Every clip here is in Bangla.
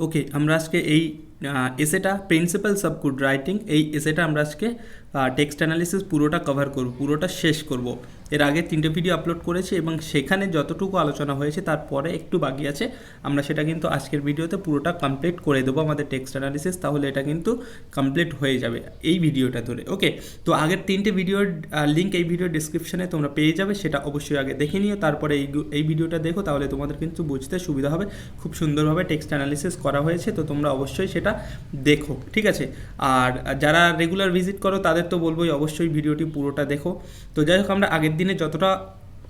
ওকে, আমরা আজকে এই এসেটা প্রিন্সিপালস অফ গুড রাইটিং, এই এসেটা আমরা আজকে টেক্সট অ্যানালিসিস পুরোটা কভার করব, পুরোটা শেষ করব। এর আগে 3টে ভিডিও আপলোড করেছি এবং সেখানে যতটুকু আলোচনা হয়েছে তারপরে একটু বাকি আছে, আমরা সেটা কিন্তু আজকের ভিডিওতে পুরোটা কমপ্লিট করে দেবো আমাদের টেক্সট অ্যানালিসিস। তাহলে এটা কিন্তু কমপ্লিট হয়ে যাবে এই ভিডিওটা ধরে। ওকে, তো আগের 3টে ভিডিওর লিঙ্ক এই ভিডিও ডিসক্রিপশনে তোমরা পেয়ে যাবে, সেটা অবশ্যই আগে দেখে নিও, তারপরে এই ভিডিওটা দেখো, তাহলে তোমাদের কিন্তু বুঝতে সুবিধা হবে। খুব সুন্দরভাবে টেক্সট অ্যানালিসিস করা হয়েছে, তো তোমরা অবশ্যই সেটা দেখো, ঠিক আছে। আর যারা রেগুলার ভিজিট করো তাদের তো বলবোই অবশ্যই ভিডিওটি পুরোটা দেখো। তো যাই হোক, আমরা আগের দিনে যতটা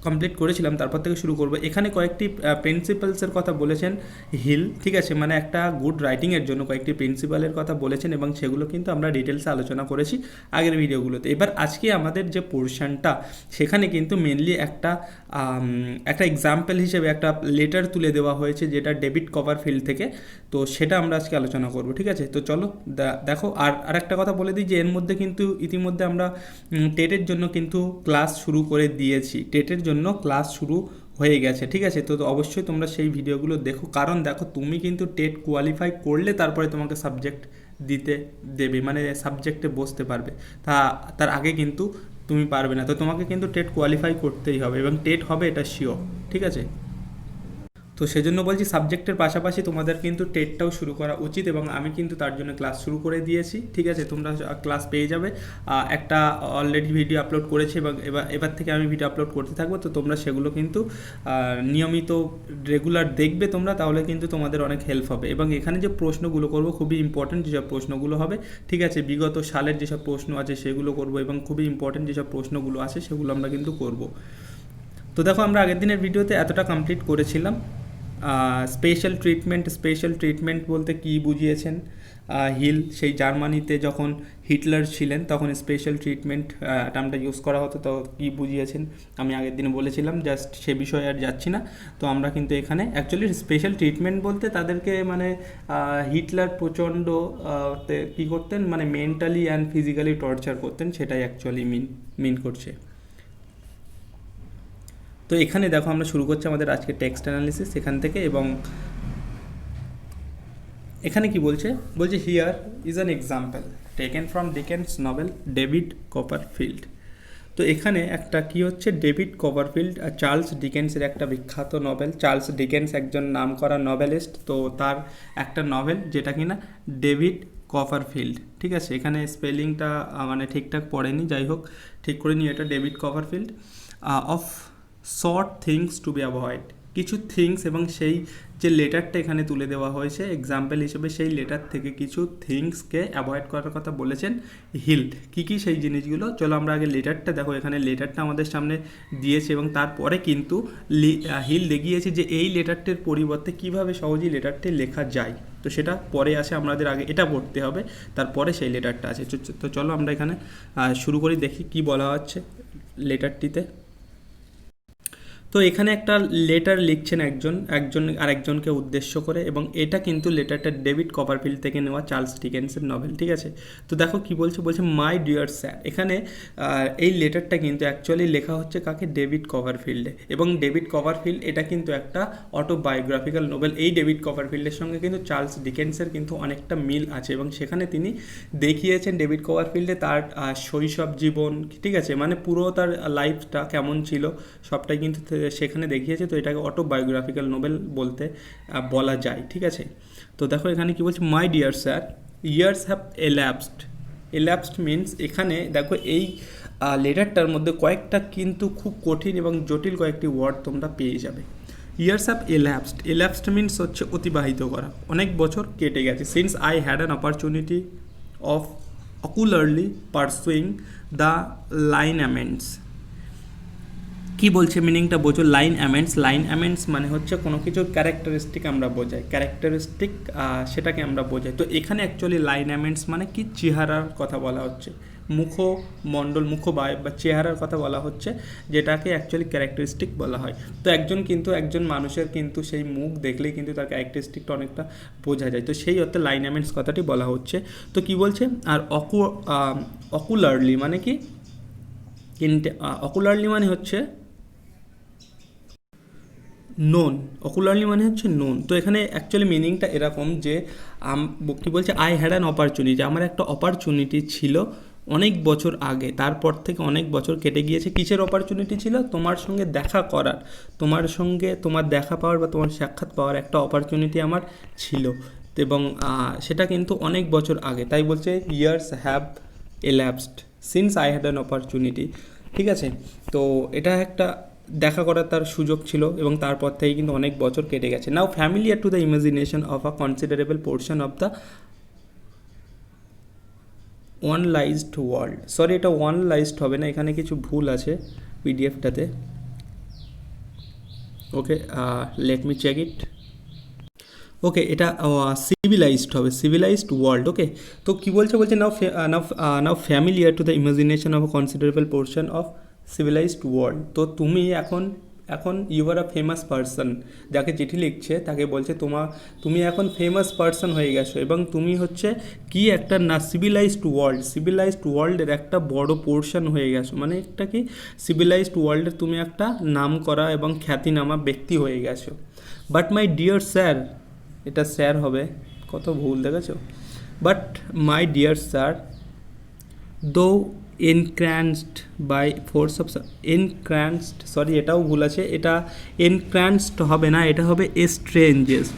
কমপ্লিট করেছিলাম তারপর থেকে শুরু করবো। এখানে কয়েকটি প্রিন্সিপালসের কথা বলেছেন হিল, ঠিক আছে, মানে একটা গুড রাইটিংয়ের জন্য কয়েকটি প্রিন্সিপালের কথা বলেছেন এবং সেগুলো কিন্তু আমরা ডিটেলসে আলোচনা করেছি আগের ভিডিওগুলোতে। এবার আজকে আমাদের যে পোর্শনটা, সেখানে কিন্তু মেনলি একটা এক্সাম্পল হিসেবে একটা লেটার তুলে দেওয়া হয়েছে, যেটা ডেভিড কপারফিল্ড থেকে। তো সেটা আমরা আজকে আলোচনা করব, ঠিক আছে। তো চলো দেখো। আর একটা কথা বলে দিই যে এর মধ্যে কিন্তু ইতিমধ্যে আমরা টেটের জন্য কিন্তু ক্লাস শুরু করে দিয়েছি, টেটের জন্য ক্লাস শুরু হয়ে গেছে, ঠিক আছে। তো অবশ্যই তোমরা সেই ভিডিওগুলো দেখো, কারণ দেখো তুমি কিন্তু টেট কোয়ালিফাই করলে তারপরে তোমাকে সাবজেক্ট দিতে দেবে, মানে সাবজেক্টে বসতে পারবে। তার আগে কিন্তু তুমি পারবে না। তো তোমাকে কিন্তু টেট কোয়ালিফাই করতেই হবে এবং টেট হবে, এটা শিওর, ঠিক আছে। তো সেজন্য বলছি সাবজেক্টের পাশাপাশি তোমাদের কিন্তু টেটটাও শুরু করা উচিত এবং আমি কিন্তু তার জন্য ক্লাস শুরু করে দিয়েছি, ঠিক আছে। তোমরা ক্লাস পেয়ে যাবে। একটা অলরেডি ভিডিও আপলোড করেছি এবং এবার থেকে আমি ভিডিও আপলোড করতে থাকবো। তো তোমরা সেগুলো কিন্তু নিয়মিত রেগুলার দেখবে তোমরা, তাহলে কিন্তু তোমাদের অনেক হেল্প হবে। এবং এখানে যে প্রশ্নগুলো করবো খুবই ইম্পর্টেন্ট যেসব প্রশ্নগুলো হবে, ঠিক আছে, বিগত সালের যেসব প্রশ্ন আছে সেগুলো করবো এবং খুবই ইম্পর্টেন্ট যেসব প্রশ্নগুলো আছে সেগুলো আমরা কিন্তু করব। তো দেখো, আমরা আগের দিনের ভিডিওতে এতটা কমপ্লিট করেছিলাম। স্পেশাল ট্রিটমেন্ট বলতে কি বুঝিয়েছেন হিল, সেই জার্মানিতে যখন হিটলার ছিলেন তখন স্পেশাল ট্রিটমেন্ট টার্মটা ইউজ করা হতো, তো কী বুঝিয়েছেন আমি আগের দিনে বলেছিলাম, জাস্ট সে বিষয়ে আর যাচ্ছি না। তো আমরা কিন্তু এখানে অ্যাকচুয়ালি স্পেশাল ট্রিটমেন্ট বলতে তাদেরকে মানে হিটলার প্রচণ্ড কী করতেন, মানে মেন্টালি অ্যান্ড ফিজিক্যালি টর্চার করতেন, সেটাই অ্যাকচুয়ালি মিন করছে। তো এখানে দেখো আমরা শুরু করছি আমাদের আজকে টেক্সট অ্যানালিসিস এখান থেকে। এবং এখানে কি বলছে here is an example taken from Dickens novel David Copperfield. তো এখানে একটা কি হচ্ছে, ডেভিড কপারফিল্ড চার্লস ডিকেন্সের একটা বিখ্যাত নভেল। চার্লস ডিকেন্স একজন নামকরা নভেলিস্ট, তো তার একটা নভেল যেটা কিনা ডেভিড কপারফিল্ড, ঠিক আছে। এখানে স্পেলিংটা মানে ঠিকঠাক পড়েনি, যাই হোক ঠিক করে নিই, এটা David Copperfield of short things to be avoid, কিছু থিংস, এবং সেই যে লেটারটা এখানে তুলে দেওয়া হয়েছে এক্সাম্পল হিসেবে, সেই লেটার থেকে কিছু থিংসকে অ্যাভয়েড করার কথা বলেছেন হিল। কী কী সেই জিনিসগুলো, চলো আমরা আগে লেটারটা দেখো। এখানে লেটারটা আমাদের সামনে দিয়েছে এবং তারপরে কিন্তু হিল দেখিয়েছে যে এই লেটারটির পরিবর্তে কিভাবে সহজেই লেটারটি লেখা যায়। তো সেটা পরে আসে, আমাদের আগে এটা পড়তে হবে, তারপরে সেই লেটারটা আছে। তো চলো আমরা এখানে শুরু করি, দেখি কি বলা হচ্ছে লেটারটিতে। তো এখানে একটা লেটার লিখছেন একজন আরেকজনকে উদ্দেশ্য করে, এবং এটা কিন্তু লেটারটা ডেভিড কপারফিল্ড থেকে নেওয়া, চার্লস ডিকেন্সের নভেল, ঠিক আছে। তো দেখো কি বলছে মাই ডিয়ার স্যার। এখানে এই লেটারটা কিন্তু অ্যাকচুয়ালি লেখা হচ্ছে কাকে, ডেভিড কপারফিল্ডে। এবং ডেভিড কপারফিল্ড এটা কিন্তু একটা অটোবায়োগ্রাফিক্যাল নোবেল। এই ডেভিড কপারফিল্ডের সঙ্গে কিন্তু চার্লস ডিকেন্সের কিন্তু অনেকটা মিল আছে, এবং সেখানে তিনি দেখিয়েছেন ডেভিড কপারফিল্ডে তার শৈশব জীবন, ঠিক আছে, মানে পুরো তার লাইফটা কেমন ছিল সবটাই কিন্তু সেখানে দেখিয়েছে। তো এটাকে অটোবায়োগ্রাফিক্যাল নোবেল বলতে বলা যায়, ঠিক আছে। তো দেখো এখানে কি বলছে, my dear sir years have elapsed means, এখানে দেখো এই লেটারটার মধ্যে কয়েকটা কিন্তু খুব কঠিন এবং জটিল কয়েকটি ওয়ার্ড তোমরা পেয়ে যাবে। ইয়ার্স হ্যাভ এল্যাপসড মিনস হচ্ছে অতিবাহিত করা, অনেক বছর কেটে গেছে। Since I had an opportunity of ocularly pursuing the lineaments. কী বলছে মিনিংটা বোঝো, লাইন অ্যামেন্টস মানে হচ্ছে কোনো কিছুর ক্যারেক্টারিস্টিক আমরা বোঝাই, সেটাকে আমরা বোঝাই। তো এখানে অ্যাকচুয়ালি লাইন অ্যামেন্টস মানে কি, চেহারার কথা বলা হচ্ছে, মুখমণ্ডল বা চেহারার কথা বলা হচ্ছে, যেটাকে অ্যাকচুয়ালি ক্যারেক্টারিস্টিক বলা হয়। তো একজন মানুষের কিন্তু সেই মুখ দেখলেই কিন্তু তার ক্যারেক্টারিস্টিকটা অনেকটা বোঝা যায়। তো সেই অর্থে লাইন অ্যামেন্টস কথাটি বলা হচ্ছে। তো কি বলছে, আর অকুলারলি মানে কি, অকুলারলি মানে হচ্ছে নোন, অকুলারলি মানে হচ্ছে নোন। তো এখানে অ্যাকচুয়ালি মিনিংটা এরকম যে কী বলছে, আই হ্যাড অ্যান অপরচুনিটি, আমার একটা অপরচুনিটি ছিল অনেক বছর আগে, তারপর থেকে অনেক বছর কেটে গিয়েছে। কিসের অপরচুনিটি ছিল? তোমার সঙ্গে দেখা করার, তোমার সঙ্গে তোমার দেখা পাওয়ার বা তোমার সাক্ষাৎ পাওয়ার একটা অপরচুনিটি আমার ছিল, এবং সেটা কিন্তু অনেক বছর আগে। তাই বলছে years have elapsed since I had an opportunity. ঠিক আছে, তো এটা একটা দেখা করার তার সুযোগ ছিল, এবং তারপর থেকে কিন্তু অনেক বছর কেটে গেছে। Now familiar to the imagination of a considerable portion of the ওয়ানলাইজড ওয়ার্ল্ড, সরি এটা ওয়ানলাইজড হবে না, এখানে কিছু ভুল আছে পিডিএফটাতে। Okay, let me check it. Okay, এটা সিভিলাইজড হবে, সিভিলাইজড ওয়ার্ল্ড। ওকে, তো কী বলছে, বলছে now now familiar to the imagination of a considerable portion of civilized world. তো তুমি এখন এখন you are a famous person, যাকে চিঠি লিখছে তাকে বলছে তুমি এখন ফেমাস পারসন হয়ে গেছো, এবং তুমি হচ্ছে কি একটা না সিভিলাইজড ওয়ার্ল্ডের একটা বড় পোর্শন হয়ে গেছো, মানে একটা কি সিভিলাইজড ওয়ার্ল্ডের তুমি একটা নাম করা এবং খ্যাতিনামা ব্যক্তি হয়ে গেছো। বাট মাই ডিয়ার স্যার, এটা স্যার হবে, কত ভুল দেখেছো। বাট মাই ডিয়ার স্যার, দো এনক্রান্সড বাই ফোর্স অফ এনক্রান্সড, সরি এটাও ভুল আছে, এটা এনক্রান্সড হবে না, এটা হবে এস্ট্রেঞ্জেস্ট,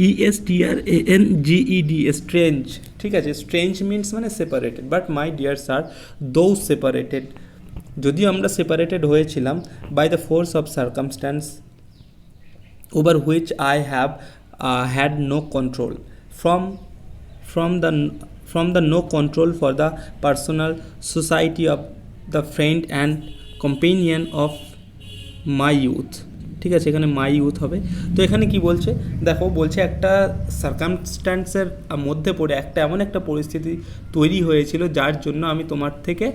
ESTRANGED, স্ট্রেঞ্জ। ঠিক আছে, স্ট্রেঞ্জ মিনস মানে separated. But my dear sir, though separated, যদিও আমরা সেপারেটেড হয়েছিলাম, by the force of circumstance over which I have had no control, from the no control for the personal society of the friend and companion of my youth। ঠিক আছে, এখানে মাই ইউথ হবে। তো এখানে কি বলছে দেখো, বলছে একটা সার্কামস্ট্যান্সের মধ্যে পড়ে একটা এমন একটা পরিস্থিতি তৈরি হয়েছিল যার জন্য আমি তোমার থেকে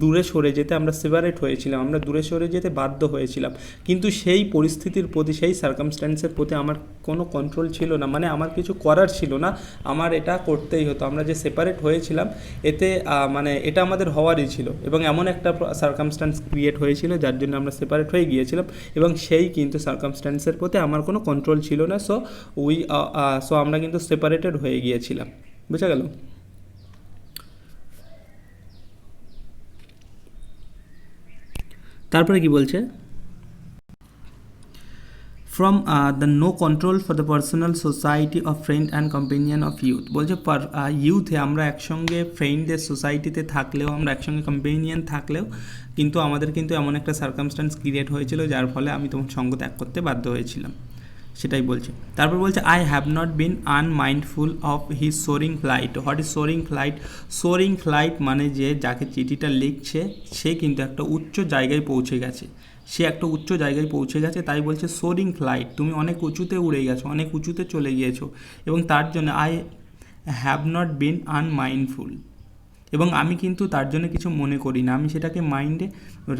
দূরে সরে যেতে, আমরা সেপারেট হয়েছিলাম, আমরা দূরে সরে যেতে বাধ্য হয়েছিলাম, কিন্তু সেই পরিস্থিতির প্রতি, সেই সার্কামস্ট্যান্সের প্রতি আমার কোনো কন্ট্রোল ছিল না, মানে আমার কিছু করার ছিল না, আমার এটা করতেই হতো। আমরা যে সেপারেট হয়েছিলাম এতে মানে এটা আমাদের হওয়ারই ছিল, এবং এমন একটা সার্কামস্ট্যান্স ক্রিয়েট হয়েছিল যার জন্য আমরা সেপারেট হয়ে গিয়েছিলাম, এবং সেই কিন্তু সার্কামস্ট্যান্সের প্রতি আমার কোনো কন্ট্রোল ছিল না। সো আমরা কিন্তু সেপারেটেড হয়ে গিয়েছিলাম। বুঝা গেল? তারপরে কি বলছে, from the no control for the personal society of friend and companion of youth. বলছে ইউথে আমরা একসঙ্গে ফ্রেন্ডদের সোসাইটিতে থাকলেও, আমরা একসঙ্গে কম্পেনিয়ন থাকলেও কিন্তু আমাদের কিন্তু এমন একটা সার্কামস্ট্যান্স ক্রিয়েট হয়েছিল যার ফলে আমি তোমার সঙ্গ ত্যাগ করতে বাধ্য হয়েছিলাম, সেটাই বলছে। তারপর বলছে I have not been unmindful of his shoring flight. What is shoring flight? Shoring flight মানে যে যাকে চিঠিটা লিখছে সে কিন্তু একটা উচ্চ জায়গায় পৌঁছে গেছে, সে একটা উচ্চ জায়গায় পৌঁছে গেছে, তাই বলছে সোরিং ফ্লাইট, তুমি অনেক উঁচুতে উড়ে গেছো, অনেক উঁচুতে চলে গিয়েছো, এবং তার জন্য I have not been unmindful, এবং আমি কিন্তু তার জন্য কিছু মনে করি না, আমি সেটাকে মাইন্ডে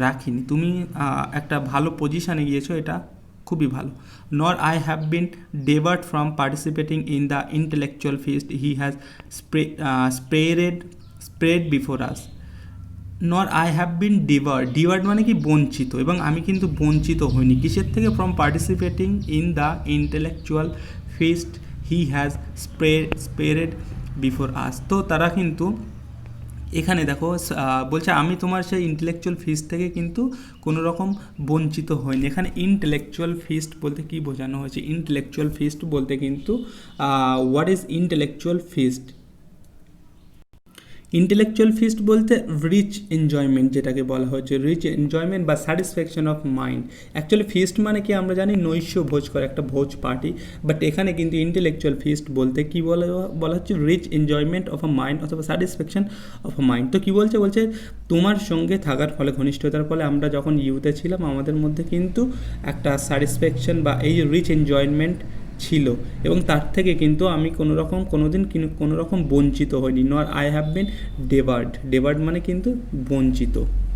রাখিনি। তুমি একটা ভালো পজিশানে গিয়েছো, এটা খুবই ভালো। Nor I have been debarred from participating in the intellectual feast he has spread before us. Nor I have বিন ডিভার্ড মানে কি বঞ্চিত, এবং আমি কিন্তু বঞ্চিত হইনি কিসের থেকে? From participating in the intellectual feast he has spread before us. তো তারা কিন্তু এখানে দেখো বলছে আমি তোমার সেই ইন্টেলেকচুয়াল ফিস্ট থেকে কিন্তু কোনো রকম বঞ্চিত হয়নি। এখানে ইন্টেলেকচুয়াল ফিস্ট বলতে কি বোঝানো হয়েছে? ইন্টেলেকচুয়াল ফিস্ট বলতে কিন্তু what is intellectual feast? Intellectual feast বলতে রিচ এনজয়মেন্ট, যেটাকে বলা হয়েছে রিচ এনজয়মেন্ট বা satisfaction of mind. Actually feast মানে কি আমরা জানি নৈশ ভোজ করে, একটা ভোজ পার্টি, বাট এখানে কিন্তু ইন্টেলেকচুয়াল ফিস্ট বলতে কি বলা হচ্ছে rich enjoyment of a mind অথবা স্যাটিসফ্যাকশন অফ আ মাইন্ড। তো কী বলছে? বলছে তোমার সঙ্গে থাকার ফলে, ঘনিষ্ঠতার ফলে আমরা যখন ইউথে ছিলাম আমাদের মধ্যে কিন্তু একটা স্যাটিসফ্যাকশন বা এই রিচ এনজয়মেন্ট ছিল, এবং তার থেকে কিন্তু আমি কোনো রকম বঞ্চিত হইনি। নর আই হ্যাভ বিন ডেভার্ড মানে কিন্তু বঞ্চিত।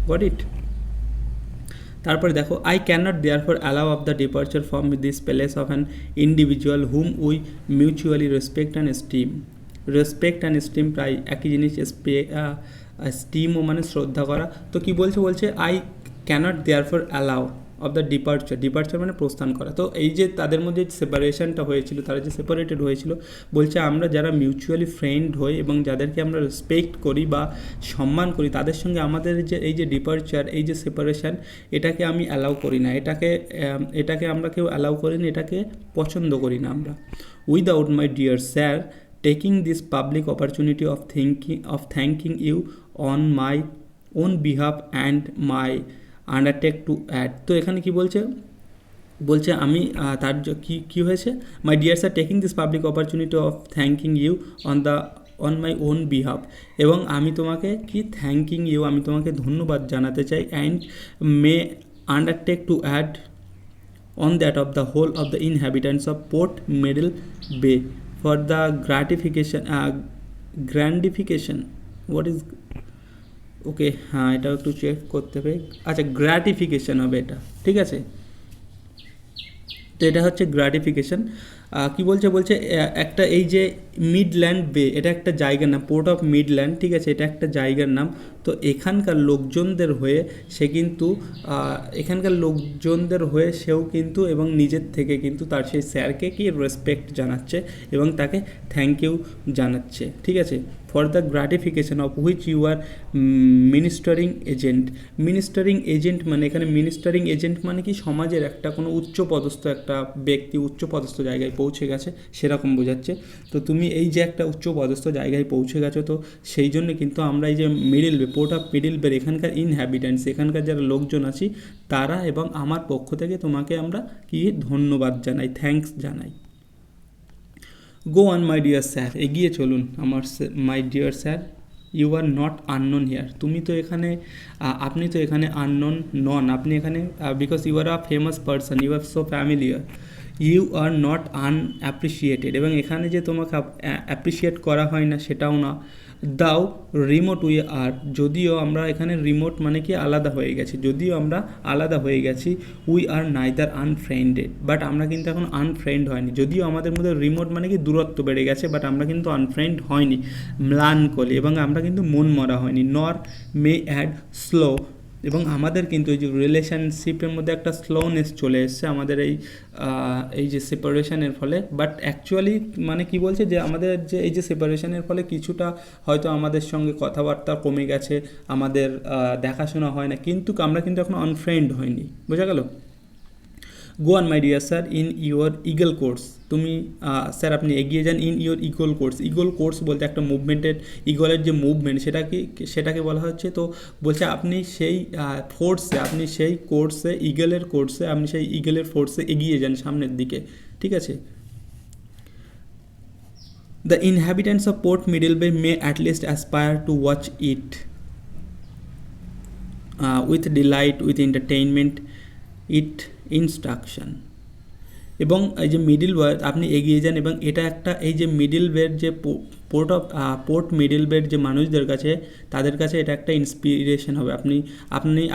Got it? তারপরে দেখো I can not therefore allow of the departure from this palace of an individual hmm we mutually respect and steam প্রায় একই জিনিস। স্টিমও মানে শ্রদ্ধা করা। তো কি বলছে? বলছে I cannot therefore allow, of the departure মানে প্রস্থান করা। তো এই যে তাদের মধ্যে সেপারেশনটা হয়েছিল, তারা যে সেপারেটেড হয়েছিল, বলছে আমরা যারা মিউচুয়ালি ফ্রেন্ড হই এবং যাদেরকে আমরা রেসপেক্ট করি বা সম্মান করি, তাদের সঙ্গে আমাদের যে এই যে ডিপার্চার, এই যে সেপারেশন, এটাকে আমি অ্যালাউ করি না, এটাকে আমরা কেউ অ্যালাউ করি না, এটাকে পছন্দ করি না আমরা। Without my dear sir taking this public opportunity of thanking you on my own behalf and my undertake to add। তো এখানে কি বলছে আমি তার কি হয়েছে, my dear sir taking this public opportunity of thanking you on my own behalf, এবং আমি তোমাকে থ্যাঙ্কিং ইউ, আমি তোমাকে ধন্যবাদ জানাতে চাই, and may undertake to add on that of the whole of the inhabitants of Port Middle Bay for the grandification what is ওকে, হ্যাঁ এটাও একটু চেক করতে হবে। আচ্ছা, গ্র্যাটিফিকেশন হবে এটা, ঠিক আছে। তো এটা হচ্ছে গ্র্যাটিফিকেশন। কি বলছে একটা এই যে মিডল্যান্ড বে, এটা একটা জায়গার নাম, পোর্ট অফ মিডল্যান্ড, ঠিক আছে, এটা একটা জায়গার নাম। তো এখানকার লোকজনদের হয়ে সেও কিন্তু এবং নিজের থেকে কিন্তু তার সেই স্যারকে রেসপেক্ট জানাচ্ছে এবং তাকে থ্যাংক ইউ জানাচ্ছে, ঠিক আছে। For the gratification of which you are ministering agent মানে এখানে মিনিস্টারিং এজেন্ট মানে কি, সমাজের একটা কোনো উচ্চপদস্থ একটা ব্যক্তি উচ্চপদস্থ জায়গায় পৌঁছে গেছে সেরকম বোঝাচ্ছে। তো তুমি এই যে একটা উচ্চপদস্থ জায়গায় পৌঁছে গেছো, তো সেই জন্য কিন্তু আমরা এই যে পোর্ট অফ মিডল বে, এখানকার ইনহ্যাবিটেন্টস, এখানকার যারা লোকজন আছি তারা এবং আমার পক্ষ থেকে তোমাকে আমরা ধন্যবাদ জানাই, থ্যাঙ্কস জানাই। Go on my dear sir, এগিয়ে চলুন আমার my dear sir, you are not unknown here, আপনি তো এখানে আননোন নন, আপনি এখানে because you are a famous person, you are so familiar, you are not unappreciated, এবং এখানে যে তোমাকে অ্যাপ্রিসিয়েট করা হয় না সেটাও না। দাও রিমোট উই আর, যদিও আমরা এখানে রিমোট মানে কি আলাদা হয়ে গেছি, যদিও আমরা আলাদা হয়ে গেছি, উই আর নাইদার আনফ্রেন্ডেড, বাট আমরা কিন্তু এখন আনফ্রেন্ড হয়নি, যদিও আমাদের মধ্যে রিমোট মানে কি দূরত্ব বেড়ে গেছে, বাট আমরা কিন্তু আনফ্রেন্ড হয়নি, ম্লান কলি, এবং আমরা কিন্তু মন মরা হয়নি। নর মে অ্যাড স্লো, এবং আমাদের কিন্তু এই যে রিলেশনশিপের মধ্যে একটা স্লোনেস চলে এসছে আমাদের এই যে সেপারেশনের ফলে, বাট অ্যাকচুয়ালি মানে কি বলছে যে আমাদের যে এই যে সেপারেশনের ফলে কিছুটা হয়তো আমাদের সঙ্গে কথাবার্তা কমে গেছে, আমাদের দেখাশোনা হয় না, কিন্তু আমরা কিন্তু এখন আনফ্রেন্ড হয়নি, বোঝা গেল। গো on my dear sir in your eagle course, তুমি স্যার আপনি এগিয়ে যান ইন ইউর ইগল কোর্স বলতে একটা ইগলের যে মুভমেন্ট সেটাকে বলা হচ্ছে। তো বলছে আপনি সেই ইগলের ফোর্সে এগিয়ে যান সামনের দিকে, ঠিক আছে। The inhabitants of Port Middle Bay may at least aspire to watch it with delight, with entertainment, it instruction, এবং এই যে মিডিল ওয়ে আপনি এগিয়ে যান, এবং এটা একটা এই যে মিডিল ওয়ের যে পোর্ট মিডিল ওয়ের যে মানুষদের কাছে, তাদের কাছে এটা একটা ইন্সপিরেশন হবে,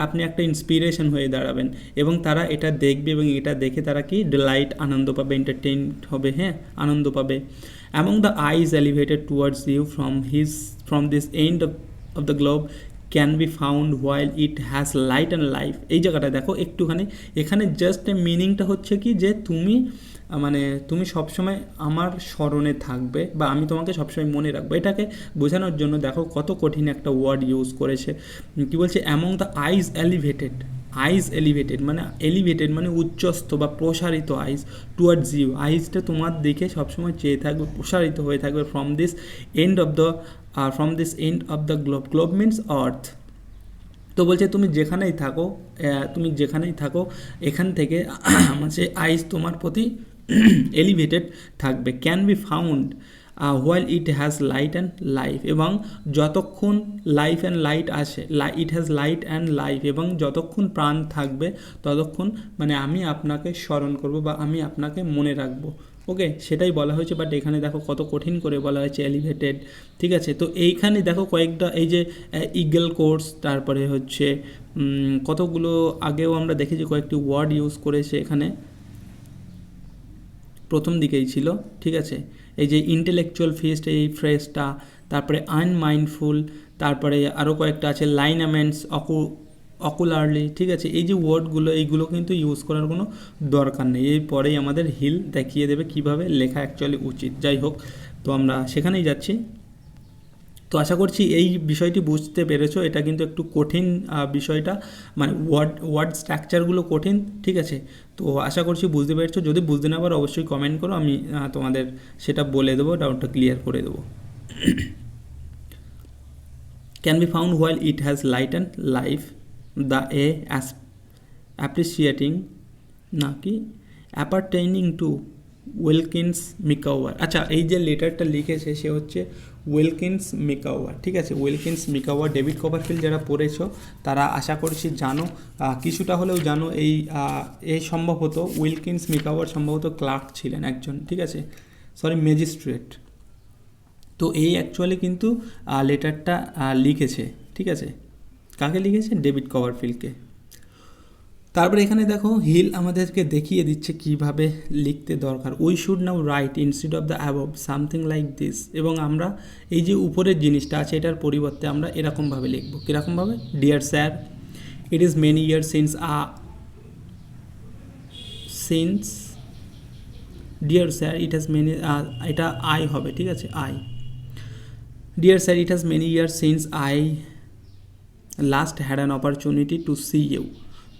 আপনি একটা ইন্সপিরেশন হয়ে দাঁড়াবেন, এবং তারা এটা দেখবে এবং এটা দেখে তারা ডিলাইট, আনন্দ পাবে, এন্টারটেইন হবে, হ্যাঁ আনন্দ পাবে। Among the eyes elevated towards you from this end of the globe can be found while it has light and life. এই জায়গাটা দেখো একটুখানি, এখানে জাস্ট মিনিংটা হচ্ছে কি যে তুমি সবসময় আমার স্মরণে থাকবে বা আমি তোমাকে সবসময় মনে রাখবো, এটাকে বোঝানোর জন্য দেখো কত কঠিন একটা ওয়ার্ড ইউজ করেছে। কি বলছে, অ্যামং দ্য আইজ এলিভেটেড মানে উচ্চস্থ বা প্রসারিত, আইজ টুয়ার্ডস ইউ, আইজটা তোমার দিকে সবসময় চেয়ে থাকবে, প্রসারিত হয়ে থাকবে, from this end of the globe means earth. তো বলছে তুমি যেখানেই থাকো এখান থেকে আমার যে আইজ তোমার প্রতি এলিভেটেড থাকবে। Can be found while it has light and life, এবং যতক্ষণ লাইফ অ্যান্ড লাইট আসে, ইট হ্যাজ লাইট অ্যান্ড লাইফ, এবং যতক্ষণ প্রাণ থাকবে ততক্ষণ মানে আমি আপনাকে স্মরণ করব বা আমি আপনাকে মনে রাখবো। ওকে, সেটাই বলা হয়েছে, বাট এখানে দেখো কত কঠিন করে বলা হয়েছে এলিভেটেড, ঠিক আছে। তো এইখানে দেখো কয়েকটা এই যে ইগল কোর্স, তারপরে হচ্ছে কতগুলো আগেও আমরা দেখেছি কয়েকটি ওয়ার্ড ইউজ করেছে এখানে, প্রথম দিকেই ছিল, ঠিক আছে। এই যে ইন্টেলেকচুয়াল ফিস্ট, এই ফ্রেজটা, তারপরে আনমাইন্ডফুল, তারপরে আরও কয়েকটা আছে লাইনামেন্টস, অকুলারলি, ঠিক আছে, এই যে ওয়ার্ডগুলো এইগুলো কিন্তু ইউজ করার কোনো দরকার নেই, এই পরেই আমাদের হিল দেখিয়ে দেবে কিভাবে লেখা অ্যাকচুয়ালি উচিত। যাই হোক, তো আমরা সেখানেই যাচ্ছি। তো আশা করছি এই বিষয়টি বুঝতে পেরেছো। এটা কিন্তু একটু কঠিন বিষয়টা, মানে ওয়ার্ড স্ট্রাকচারগুলো কঠিন, ঠিক আছে। তো আশা করছি বুঝতে পেরেছো। যদি বুঝতে না পারো অবশ্যই কমেন্ট করো, আমি তোমাদের সেটা বলে দেবো, ডাউটটা ক্লিয়ার করে দেবো। Can be found while it has lightened life, the a as appreciating না কি appertaining to ওয়েলকিন্স মিকাওয়ার। আচ্ছা, এই যে লেটারটা লিখেছে সে হচ্ছে ওয়েলকিন্স মিকাওয়ার, ঠিক আছে। ওয়েলকিন্স মিকাওয়ার, ডেভিড কপারফিল্ড যারা পড়েছো তারা আশা করছি জানো, কিছুটা হলেও জানো। এই সম্ভবত উইলকিন্স মিকাওয়ার সম্ভবত ক্লার্ক ছিলেন একজন, ঠিক আছে, সরি ম্যাজিস্ট্রেট। তো এই অ্যাকচুয়ালি কিন্তু লেটারটা লিখেছে, ঠিক আছে। কাকে লিখেছে? ডেভিড কপারফিল্ডকে। তারপরে এখানে দেখো হিল আমাদেরকে দেখিয়ে দিচ্ছে কিভাবে লিখতে দরকার। We should now right instead of the above something like this. এবং আমরা এই যে উপরের জিনিসটা আছে এটার পরিবর্তে আমরা এরকমভাবে লিখবো। কীরকমভাবে? Dear sir, it is many year since dear sir it has many, এটা আই হবে, ঠিক আছে, I. Dear sir, it has many year since I last had an opportunity to see you.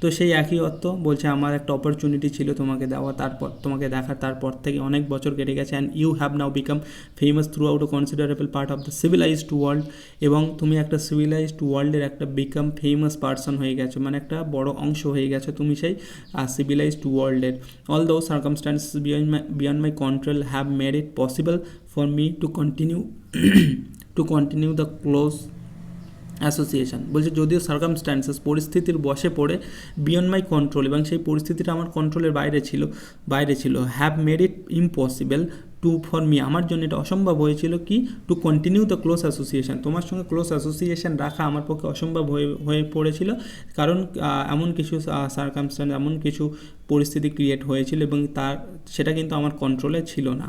তো সেই একই অর্থ বলছে, আমার একটা অপরচুনিটি ছিল তোমাকে দেওয়া, তারপর তোমাকে দেখার, তারপর থেকে অনেক বছর কেটে গেছে। And you have now become famous throughout a considerable part of the civilised world. এবং তুমি একটা সিভিলাইজড ওয়ার্ল্ডের একটা বিকাম ফেমাস পার্সন হয়ে গেছো, মানে একটা বড় অংশ হয়ে গেছো তুমি সেই সিভিলাইজড ওয়ার্ল্ডের। অল দো circumstances beyond my control have made it possible for me to continue the close association. বলছে যদিও সার্কামস্ট্যান্সেস, পরিস্থিতির বশে পড়ে, বিয়ন্ড মাই কন্ট্রোল, এবং সেই পরিস্থিতিটা আমার কন্ট্রোলের বাইরে ছিল, have made it impossible to for me, আমার জন্য এটা অসম্ভব হয়েছিল কি, to continue the close association, তোমার সঙ্গে ক্লোজ অ্যাসোসিয়েশন রাখা আমার পক্ষে অসম্ভব হয়ে পড়েছিল। কারণ এমন কিছু সার্কামস্ট্যান্স, এমন কিছু পরিস্থিতি ক্রিয়েট হয়েছিল এবং সেটা কিন্তু আমার কন্ট্রোলে ছিল না।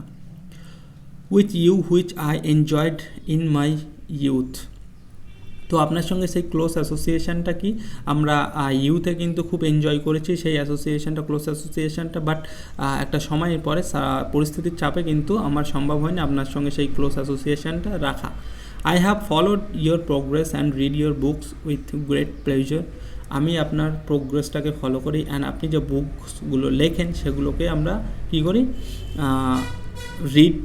With you which I enjoyed in my youth. তো আপনার সঙ্গে সেই ক্লোজ অ্যাসোসিয়েশনটা কি আমরা ইউথে কিন্তু খুব এনজয় করেছি সেই অ্যাসোসিয়েশনটা, ক্লোজ অ্যাসোসিয়েশনটা, বাট একটা সময়ের পরে পরিস্থিতির চাপে কিন্তু আমার সম্ভব হয়নি আপনার সঙ্গে সেই ক্লোজ অ্যাসোসিয়েশনটা রাখা। I have followed your progress and read your books with great pleasure. আমি আপনার প্রোগ্রেসটাকে ফলো করি, অ্যান্ড আপনি যে বুকসগুলো লেখেন সেগুলোকে আমরা কী করি,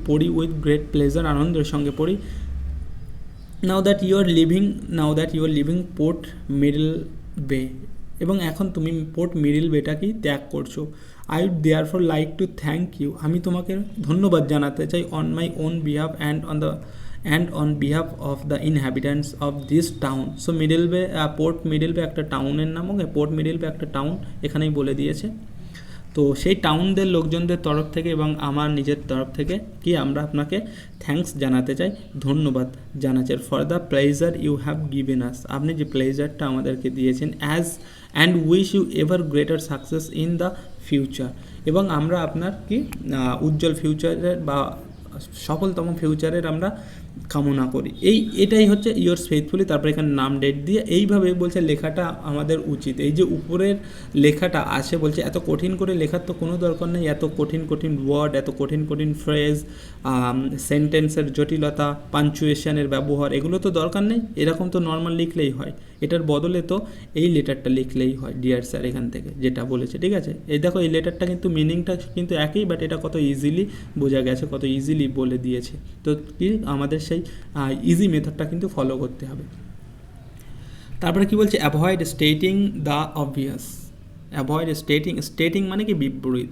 পড়ি উইথ গ্রেট প্লেজার, আনন্দের সঙ্গে পড়ি। Now that you are leaving Port Middle Bay, এবং এখন তুমি পোর্ট মিডল বেটাকেই ত্যাগ করছো। I would therefore like to thank you, আমি তোমাকে ধন্যবাদ জানাতে চাই, on my own behalf and on behalf of the inhabitants of this town. So Middle Bay, Port Middle Bay একটা টাউনের নাম, ওকে, পোর্ট মিডল বে একটা টাউন এখানেই বলে দিয়েছে। তো সেই টাউনদের লোকজনদের তরফ থেকে এবং আমার নিজের তরফ থেকে কি আমরা আপনাকে থ্যাঙ্কস জানাতে চাই, ধন্যবাদ জানাচ্ছি, for the pleasure you have given us, আপনি যে প্লেজারটা আমাদেরকে দিয়েছেন, and wish you ever greater success in the future, এবং আমরা আপনার কি উজ্জ্বল ফিউচারের বা সফলতম ফিউচারের আমরা কামনা করি। এটাই হচ্ছে ইয়োর্স ফেথফুলি, তারপর এখানে নাম ডেট দিয়ে এইভাবে বলছে লেখাটা আমাদের উচিত। এই যে উপরের লেখাটা আছে বলছে এত কঠিন করে লেখার তো কোনো দরকার নেই, এত কঠিন ওয়ার্ড, এত কঠিন ফ্রেজ, সেন্টেন্সের জটিলতা, পাঞ্চুয়েশনের ব্যবহার, এগুলো তো দরকার নেই, এরকম তো নর্মাল লিখলেই হয়। এটার বদলে তো এই লেটারটা লিখলেই হয়, ডিয়ার স্যার এখান থেকে যেটা বলেছে, ঠিক আছে। এই দেখো এই লেটারটা কিন্তু মিনিংটা কিন্তু একই, বাট এটা কত ইজিলি বোঝা গেছে, কত ইজিলি বলে দিয়েছে। তো কি আমাদের সেই ইজি মেথডটা কিন্তু ফলো করতে হবে। তারপরে কি বলছে, avoid stating the obvious. Avoid stating মানে কি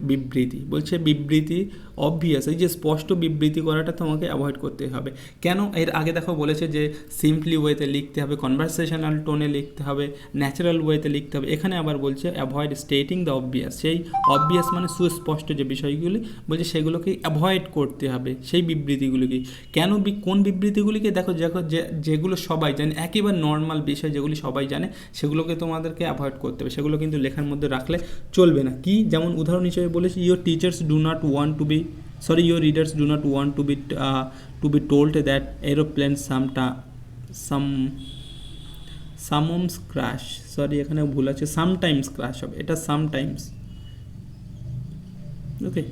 বিবৃতি, বলছে বিবৃতি অবভিয়াস, এই যে স্পষ্ট বিবৃতি করাটা তোমাকে অ্যাভয়েড করতে হবে। কেন? এর আগে দেখো বলেছে যে সিম্পলি ওয়েতে লিখতে হবে, কনভারসেশনাল টোনে লিখতে হবে, ন্যাচারাল ওয়েতে লিখতে হবে। এখানে আবার বলছে অ্যাভয়েড স্টেটিং দ্য অবভিয়াস, সেই অবভিয়াস মানে সুস্পষ্ট যে বিষয়গুলি বলছে সেগুলোকে অ্যাভয়েড করতে হবে, সেই বিবৃতিগুলিকে। কেন? কোন বিবৃতিগুলিকে? দেখো যেগুলো সবাই জানে, একেবারে নর্মাল বিষয় যেগুলি সবাই জানে সেগুলোকে তোমাদেরকে অ্যাভয়েড করতে হবে, সেগুলো কিন্তু লেখার মধ্যে রাখলে চলবে না। কি? যেমন উদাহরণ হিসেবে বলেছি, your teachers do not want to be your readers do not want to be told that aeroplanes sometimes crash, sorry এখানে ভুল আছে, সামটাইমস ক্র্যাশ হবে, এটা সামটাইমস, ওকে।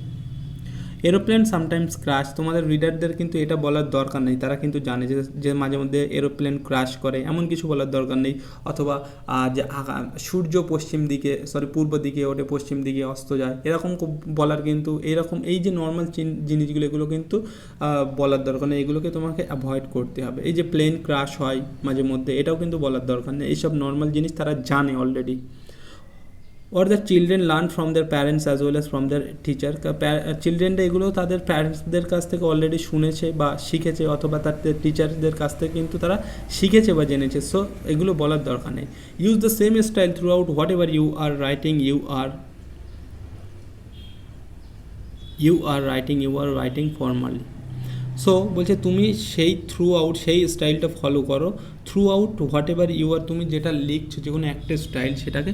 এরোপ্লেন সামটাইমস ক্র্যাশ, তোমাদের রিডারদের কিন্তু এটা বলার দরকার নেই, তারা কিন্তু জানে যে মাঝে মধ্যে এরোপ্লেন ক্র্যাশ করে, এমন কিছু বলার দরকার নেই। অথবা যে সূর্য পশ্চিম দিকে পূর্ব দিকে ওঠে, পশ্চিম দিকে অস্ত যায়, এরকম বলার কিন্তু এরকম এই যে নর্মাল জিনিসগুলো এগুলো কিন্তু বলার দরকার নেই, এগুলোকে তোমাকে অ্যাভয়েড করতে হবে। এই যে প্লেন ক্র্যাশ হয় মাঝে মধ্যে, এটাও কিন্তু বলার দরকার নেই, এইসব নর্মাল জিনিস তারা জানে already. or the children learn from their parents as well as from their teacher, চিলড্রেনরা এগুলো তাদের প্যারেন্টসদের কাছ থেকে অলরেডি শুনেছে বা শিখেছে, অথবা তাদের টিচারদের কাছ থেকে কিন্তু তারা শিখেছে বা জেনেছে, সো এগুলো বলার দরকার নেই। Use the same style throughout whatever you are writing, you are writing formally. So বলছে তুমি সেই থ্রু আউট সেই স্টাইলটা ফলো করো, throughout whatever you are, তুমি যেটা লিখছো যে কোনো একটা স্টাইল, সেটাকে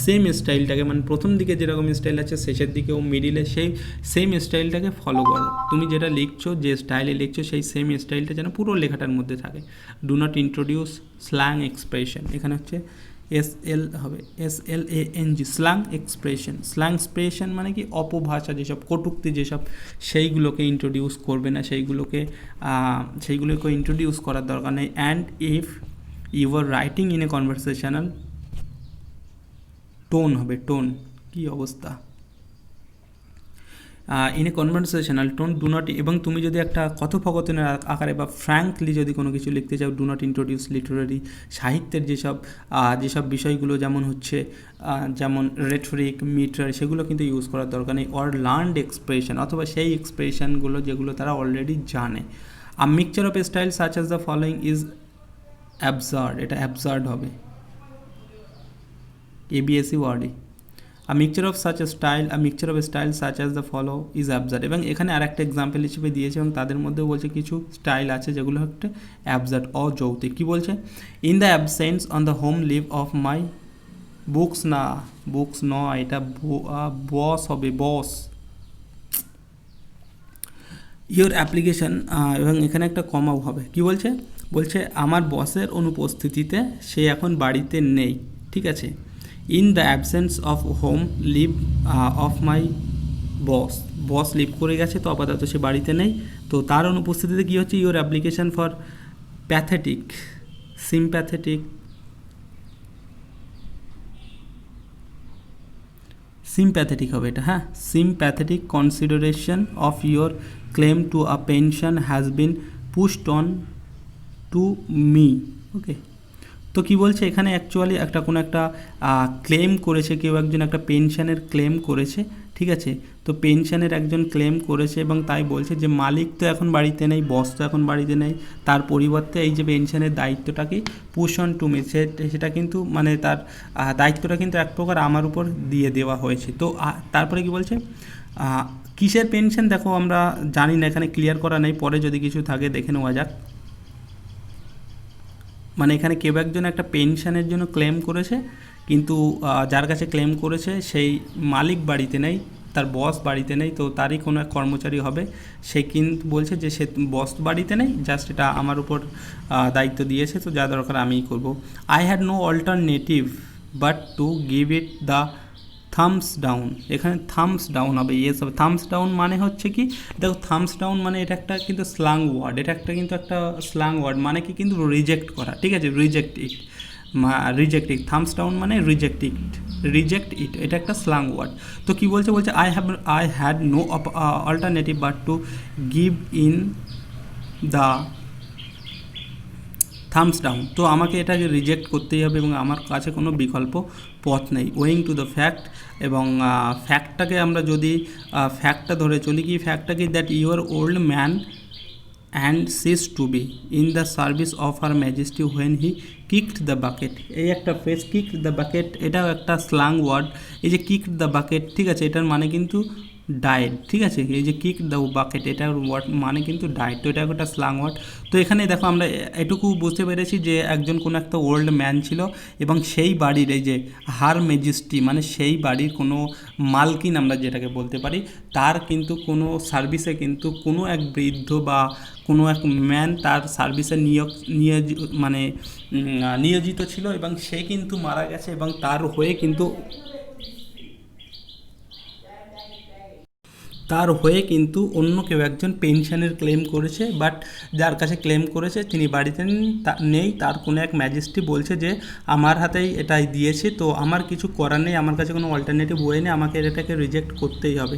সেম স্টাইলটাকে মানে প্রথম দিকে যেরকম স্টাইল আছে শেষের দিকেও মিডিলে সেই সেম স্টাইলটাকে ফলো করো। তুমি যেটা লিখছো, যে স্টাইলে লিখছো, সেই সেম স্টাইলটা যেন পুরো লেখাটার মধ্যে থাকে। Do not introduce slang expression, এখানে হচ্ছে SLANG, স্ল্যাং এক্সপ্রেশন মানে কি অপভাষা, যেসব কটূক্তি যেসব, সেইগুলোকে ইন্ট্রোডিউস করবে না, সেইগুলোকে ইন্ট্রোডিউস করার দরকার নেই। And if you are writing in a conversational tone হবে, টোন কি অবস্থা, in a conversational tone do not, এবং তুমি যদি একটা কথোপকথনের আকারে বা ফ্র্যাঙ্কলি যদি কোনো কিছু লিখতে চাও, ডু নট ইন্ট্রোডিউস লিটারারি, সাহিত্যের যেসব বিষয়গুলো যেমন হচ্ছে যেমন রেটরিক, মিটার, সেগুলো কিন্তু ইউজ করার দরকার নেই। অর লার্নড এক্সপ্রেশন, অথবা সেই এক্সপ্রেশনগুলো যেগুলো তারা অলরেডি জানে। A mixture of style such as the following is absurd, এটা অ্যাবসার্ড হবে, ABSE ওয়ার্ডে। A mixture of style such as the follow is absurd, এবং এখানে আরেকটা এক্সাম্পল হিসেবে দিয়েছে, এবং তাদের মধ্যে বলছে কিছু স্টাইল আছে যেগুলো হচ্ছে অ্যাবসার্ড, অযৌক্তিক। কি বলছে? In the absence on the home leave of my books, না বুকস নয়, এটা বস হবে, বস, ইয়োর অ্যাপ্লিকেশন, এবং এখানে একটা কমাও হবে। কি বলছে? বলছে আমার বসের অনুপস্থিতিতে সে এখন বাড়িতে নেই, ঠিক আছে। In the absence of home leave of my boss leave করে গেছে, তো আপাতত সে বাড়িতে নেই, তো তার অনুপস্থিতিতে কী হচ্ছে, ইওর অ্যাপ্লিকেশন ফর সিম্প্যাথেটিক হবে এটা, হ্যাঁ, sympathetic consideration of your claim to a pension has been pushed on to me, okay. তো কী বলছে এখানে, অ্যাকচুয়ালি কোনো একটা ক্লেম করেছে, কেউ একজন একটা পেনশনের ক্লেম করেছে, ঠিক আছে। তো পেনশনের একজন ক্লেম করেছে, এবং তাই বলছে যে মালিক তো এখন বাড়িতে নেই, বস তো এখন বাড়িতে নেই, তার পরিবর্তে এই যে পেনশনের দায়িত্বটাকে পুশ অন টু মি, সেটা কিন্তু মানে তার দায়িত্বটা কিন্তু এক প্রকার আমার উপর দিয়ে দেওয়া হয়েছে। তো তারপরে কি বলছে, কিসের পেনশন দেখো আমরা জানি না, এখানে ক্লিয়ার করা নেই, পরে যদি কিছু থাকে দেখে নেওয়া যাক। মানে এখানে কেউ একজন একটা পেনশনের জন্য ক্লেম করেছে, কিন্তু যার কাছে ক্লেম করেছে সেই মালিক বাড়িতে নেই, তার বস বাড়িতে নেই, তো তারই কোনো এক কর্মচারী হবে, সে কিন্তু বলছে যে সে বস বাড়িতে নেই, জাস্ট এটা আমার উপর দায়িত্ব দিয়েছে, তো যা দরকার আমিই করব। I had no alternative but to give it the thumbs down, এখানে থামস ডাউন হবে, ইয়েস হবে। থামস ডাউন মানে হচ্ছে কি, দেখো থামস ডাউন মানে এটা একটা কিন্তু স্ল্যাং ওয়ার্ড, এটা কিন্তু একটা স্ল্যাং ওয়ার্ড, মানে কি কিন্তু রিজেক্ট করা, ঠিক আছে, রিজেক্ট ইট, থামস ডাউন মানে রিজেক্ট ইট, এটা একটা স্ল্যাং ওয়ার্ড। তো কি বলছে, I had no alternative but to give in the thumbs down, তো আমাকে এটাকে রিজেক্ট করতেই হবে, এবং আমার কাছে কোনো বিকল্প পথ নেই। ওয়িং টু দ্য ফ্যাক্ট, এবং ফ্যাক্টটাকে আমরা যদি ফ্যাক্টটা ধরে চলি, কি ফ্যাক্টটা কি, that your old man and cease to be in the service of her majesty when he kicked the bucket, এই একটা ফ্রেজ, কিকড দ্য বাকেট, এটাও একটা স্ল্যাং ওয়ার্ড। এই যে কিকড দ্য বাকেট, ঠিক আছে, এটার মানে কিন্তু ডায়েট, ঠিক আছে। এই যে কিক দ্য বাকেট, এটার ওয়ার্ড মানে কিন্তু ডায়েট, তো এটা একটা স্লাং ওয়ার্ড। তো এখানে দেখো আমরা এটুকু বুঝতে পেরেছি যে একজন কোনো একটা ওল্ড ম্যান ছিল এবং সেই বাড়ির এই যে হার মেজেস্টি মানে সেই বাড়ির কোনো মালকিন আমরা যেটাকে বলতে পারি, তার কিন্তু কোনো সার্ভিসে কিন্তু কোনো এক বৃদ্ধ বা কোনো এক ম্যান তার সার্ভিসে মানে নিয়োজিত ছিল এবং সে কিন্তু মারা গেছে এবং তার হয়ে কিন্তু অন্য কেউ একজন পেনশনের ক্লেম করেছে, বাট যার কাছে ক্লেম করেছে তিনি বাড়িতে নেই। তার কোনো এক ম্যাজিস্ট্রি বলছে যে আমার হাতেই এটাই দিয়েছে, তো আমার কিছু করার নেই, আমার কাছে কোনো অল্টারনেটিভ ওয়ে নেই, আমাকে এটাকে রিজেক্ট করতেই হবে।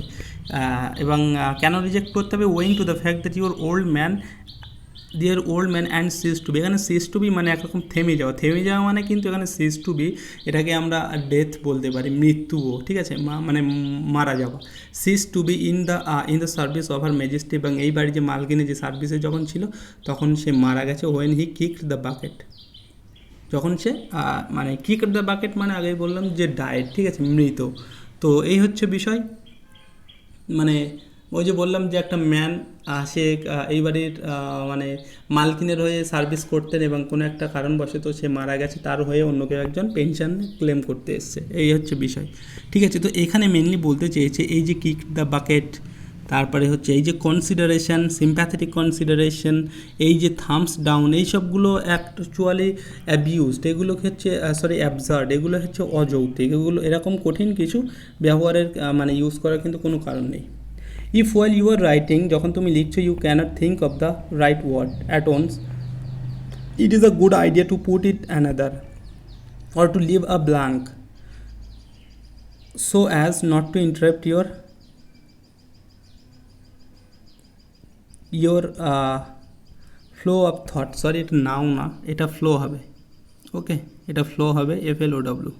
এবং কেন রিজেক্ট করতে হবে? Owing to the fact that your old man and cease to be, এখানে সিজ টু বি মানে একরকম থেমে যাওয়া মানে কিন্তু এখানে সিজ টু বি এটাকে আমরা ডেথ বলতে পারি, মৃত্যুও, ঠিক আছে, মানে মারা যাওয়া। Cease to be in the service of her majesty, এবং এই বাড়ির যে মালকিনে যে সার্ভিসে যখন ছিল তখন সে মারা গেছে। When he kicked the bucket, যখন সে মানে কিকড দ্য বাকেট মানে আগেই বললাম যে ডায়েট, ঠিক আছে, মৃত। তো এই হচ্ছে বিষয়। মানে ওই যে বললাম যে একটা ম্যান সে এই বাড়ির মানে মালকিনের হয়ে সার্ভিস করতেন এবং কোনো একটা কারণবশত সে মারা গেছে, তার হয়ে অন্য কেউ একজন পেনশন ক্লেম করতে এসছে, এই হচ্ছে বিষয়, ঠিক আছে। তো এখানে মেনলি বলতে চেয়েছে এই যে কিক দ্য বাকেট, তারপরে হচ্ছে এই যে কনসিডারেশন, সিম্প্যাথেটিক কনসিডারেশন, এই যে থামস ডাউন, এই সবগুলো অ্যাকচুয়ালি অ্যাবিউজড, এগুলো হচ্ছে অ্যাবসার্ড, এগুলো হচ্ছে অযৌক্তিক, এগুলো এরকম কঠিন কিছু ব্যবহারের মানে ইউজ করার কিন্তু কোনো কারণ নেই। If while you are writing, যখন তুমি লিখছো, you can't think of the right word at once, it is a good idea to put it another or to leave a blank so as not to interrupt your flow of thought, sorry এটা নাও না, এটা ফ্লো হবে, ওকে, এটা ফ্লো হবে, FLOW।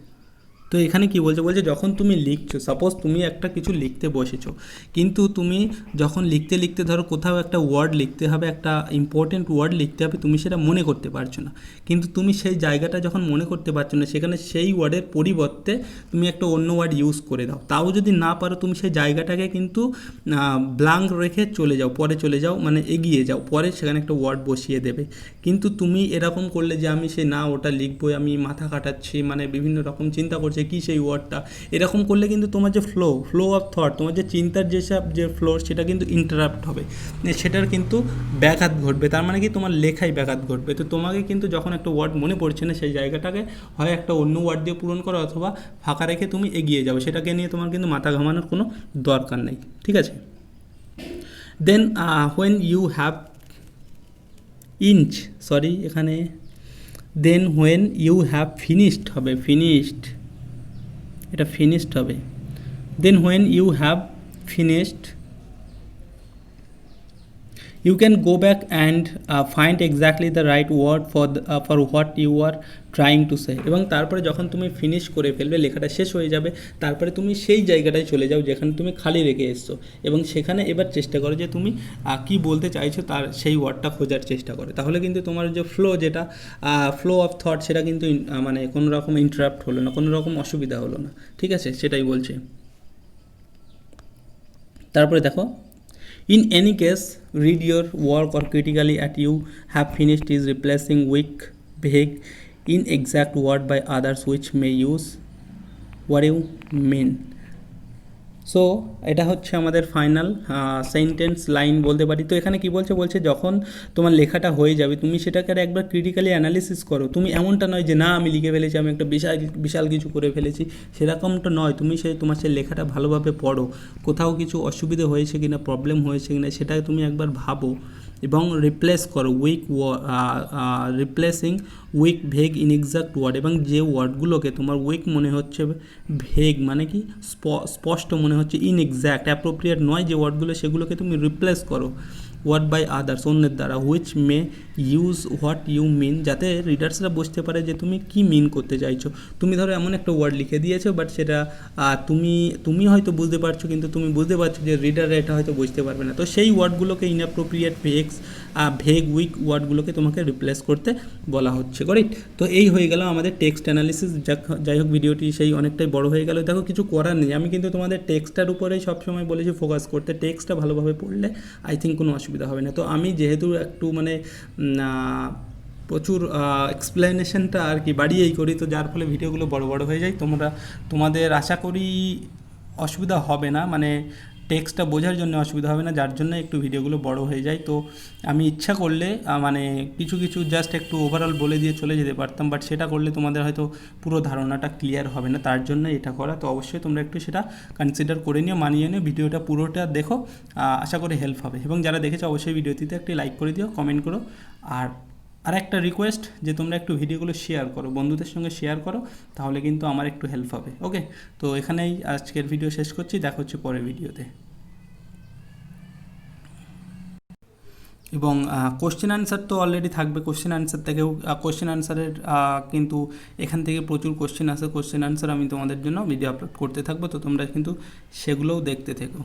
তো এখানে কি বলছে যখন তুমি লিখছো, সাপোজ তুমি একটা কিছু লিখতে বসেছো, কিন্তু তুমি যখন লিখতে ধরো কোথাও একটা ওয়ার্ড লিখতে হবে, একটা ইম্পর্টেন্ট ওয়ার্ড লিখতে হবে, তুমি সেটা মনে করতে পারছো না, কিন্তু তুমি সেই জায়গাটা যখন মনে করতে পারছো না, সেখানে সেই ওয়ার্ডের পরিবর্তে তুমি একটা অন্য ওয়ার্ড ইউজ করে দাও। তাও যদি না পারো, তুমি সেই জায়গাটাকে কিন্তু ব্ল্যাঙ্ক রেখে চলে যাও মানে এগিয়ে যাও, পরে সেখানে একটা ওয়ার্ড বসিয়ে দেবে। কিন্তু তুমি এরকম করলে যে আমি ওটা লিখবো, আমি মাথা কাটাচ্ছি, মানে বিভিন্ন রকম চিন্তা করছি কী সেই ওয়ার্ডটা, এরকম করলে কিন্তু তোমার যে ফ্লো অফ থট, তোমার যে চিন্তার যে ফ্লো, সেটা কিন্তু ইন্টারাপ্ট হবে, সেটার কিন্তু ব্যাঘাত ঘটবে, তার মানে কি তোমার লেখায় ব্যাঘাত ঘটবে। তো তোমাকে কিন্তু যখন একটা ওয়ার্ড মনে পড়ছে না, সেই জায়গাটাকে হয় একটা অন্য ওয়ার্ড দিয়ে পূরণ করো, অথবা ফাঁকা রেখে তুমি এগিয়ে যাও, সেটাকে নিয়ে তোমার কিন্তু মাথা ঘামানোর কোনো দরকার নেই, ঠিক আছে। দেন হোয়েন ইউ হ্যাভ এখানে then when you have finished হবে, এটা ফিনিশড হবে। Then when you have finished you can go back and find exactly the right word for what you are trying to say, এবং তারপরে যখন তুমি ফিনিশ করে ফেলবে, লেখাটা শেষ হয়ে যাবে, তারপরে তুমি সেই জায়গাটায় চলে যাও যেখানে তুমি খালি রেখে এসছো, এবং সেখানে এবার চেষ্টা করো যে তুমি কি বলতে চাইছো তার সেই ওয়ার্ডটা খোঁজার চেষ্টা করো, তাহলে কিন্তু তোমার যে ফ্লো অফ থট, সেটা কিন্তু মানে কোনো রকম ইন্টারাপ্ট হলো না, কোনো রকম অসুবিধা হলো না, ঠিক আছে, সেটাই বলছে। তারপরে দেখো, in any case, read your work or critically at you have finished is replacing weak, vague, inexact word by others which may use what you mean. So এটা হচ্ছে আমাদের ফাইনাল সেন্টেন্স লাইন বলতে পারি। তো এখানে কি বলছে যখন তোমার লেখাটা হয়ে যাবে, তুমি সেটাকে একবার ক্রিটিক্যালি অ্যানালিসিস করো। তুমি এমনটা নয় যে না আমি লিখে ফেলেছি, আমি একটা বিশাল কিছু করে ফেলেছি, সেরকমটা নয়। তুমি তোমার সেই লেখাটা ভালোভাবে পড়ো, কোথাও কিছু অসুবিধে হয়েছে কিনা, প্রবলেম হয়েছে কিনা, সেটা তুমি একবার ভাবো, এবং রিপ্লেস করো রিপ্লেসিং উইক, ভেগ, ইনএক্সাক্ট ওয়ার্ড, এবং যে ওয়ার্ডগুলোকে তোমার উইক মনে হচ্ছে, ভেগ মানে কি স্পষ্ট মনে হচ্ছে, ইনএক্সাক্ট অ্যাপ্রোপ্রিয়েট নয় যে ওয়ার্ডগুলো, সেগুলোকে তুমি রিপ্লেস করো ওয়ার্ড বাই আদার্স, অন্যের দ্বারা, which may use what you mean, যাতে রিডার্সরা বুঝতে পারে যে তুমি কি মিন করতে চাইছো। তুমি ধরো এমন একটা ওয়ার্ড লিখে দিয়েছো, বাট সেটা তুমি হয়তো বুঝতে পারছো, কিন্তু তুমি বুঝতে পারছো যে রিডাররা এটা হয়তো বুঝতে পারবে না। তো সেই ওয়ার্ডগুলোকে ইনঅ্যাপ্রোপ্রিয়েট ভেগ উইক ওয়ার্ডগুলোকে তোমাকে রিপ্লেস করতে বলা হচ্ছে, করেক্ট। তো এই হয়ে গেল আমাদের টেক্সট অ্যানালিসিস। যাই হোক ভিডিওটি সেই অনেকটাই বড় হয়ে গেল। দেখো কিছু করার নেই, আমি কিন্তু তোমাদের টেক্সটটার উপরেই সবসময় বলেছি ফোকাস করতে। টেক্সটটা ভালোভাবে পড়লে আই থিঙ্ক কোনো অসুবিধা হবে না। তো আমি যেহেতু একটু মানে প্রচুর এক্সপ্লেনেশনটা আর কি বাড়িয়েই করি, তো যার ফলে ভিডিওগুলো বড় বড় হয়ে যায়। তোমাদের আশা করি অসুবিধা হবে না, মানে টেক্সটটা বোঝার জন্য অসুবিধা হবে না, যার জন্য একটু ভিডিওগুলো বড় হয়ে যায়। তো আমি ইচ্ছা করলে মানে কিছু কিছু জাস্ট একটু ওভারঅল বলে দিয়ে চলে যেতে পারতাম, বাট সেটা করলে তোমাদের হয়তো পুরো ধারণাটা ক্লিয়ার হবে না, তার জন্য এটা করা। তো অবশ্যই তোমরা একটু সেটা কনসিডার করে নিও, মানিয়ে নিও, ভিডিওটা পুরোটা দেখো, আশা করি হেল্প হবে। এবং যারা দেখেছো অবশ্যই ভিডিওটিতে একটি লাইক করে দিও, কমেন্ট করো। আর একটা রিকোয়েস্ট যে তোমরা একটু ভিডিওগুলো শেয়ার করো, বন্ধুদের সঙ্গে শেয়ার করো, তাহলে কিন্তু আমার একটু হেল্প হবে। ওকে, তো এখানেই আজকের ভিডিও শেষ করছি, দেখা হচ্ছে পরের ভিডিওতে। এবং কোশ্চেন অ্যান্সার তো অলরেডি থাকবে, কোশ্চেন অ্যান্সার থেকেও কোশ্চেন অ্যান্সারের কিন্তু এখান থেকে প্রচুর কোশ্চেন আসে, কোশ্চেন অ্যান্সার আমি তোমাদের জন্য ভিডিও আপলোড করতে থাকবো, তো তোমরা কিন্তু সেগুলোও দেখতে থেকো।